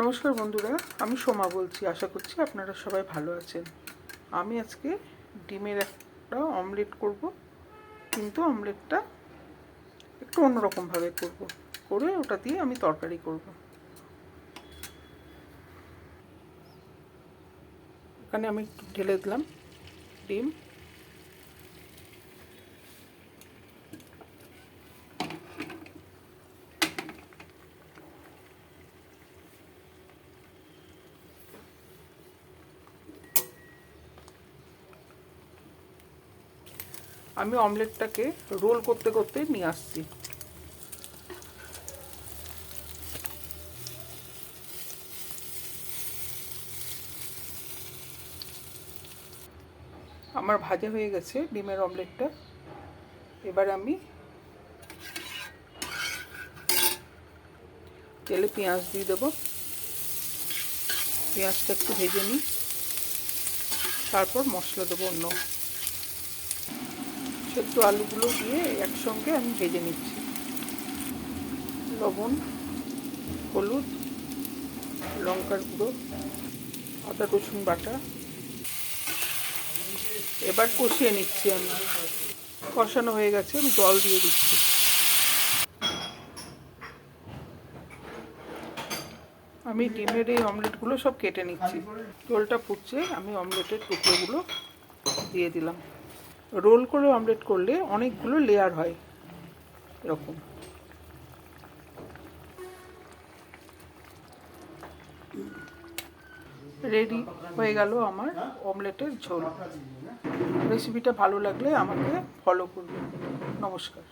নমস্কার বন্ধুরা, আমি সোমা বলছি। আশা করছি আপনারা সবাই ভালো আছেন। আমি আজকে ডিমের একটা অমলেট করব, কিন্তু অমলেটটা একটু অন্যরকমভাবে করে ওটা দিয়ে আমি তরকারি করব। এখানে আমি একটু ঢেলে দিলাম ডিম। আমি অমলেটটাকে রোল করতে করতে নিয়ে আসছি। আমার ভাজা হয়ে গেছে ডিমের অমলেটটা। এবার আমি তেলে পেঁয়াজ দিয়ে দেবো। পেঁয়াজটা একটু ভেজে নিই, তারপর মশলা দেবো অন্য। সেদ্ধ আলুগুলো দিয়ে একসঙ্গে আমি ভেজে নিচ্ছি। লবণ, হলুদ, লঙ্কার গুঁড়ো, আদা রসুন বাটা। এবার কষিয়ে নিচ্ছি। আমি কষানো হয়ে গেছে, আমি জল দিয়ে দিচ্ছি। আমি ডিমের এই অমলেটগুলো সব কেটে নিচ্ছি। জলটা ফুটছে, আমি অমলেটের টুকরোগুলো দিয়ে দিলাম। রোল করে অমলেট করলে অনেকগুলো লেয়ার হয় এরকম। রেডি হয়ে গেল আমার অমলেটের ঝোল। রেসিপিটা ভালো লাগলে আমাকে ফলো করবেন। নমস্কার।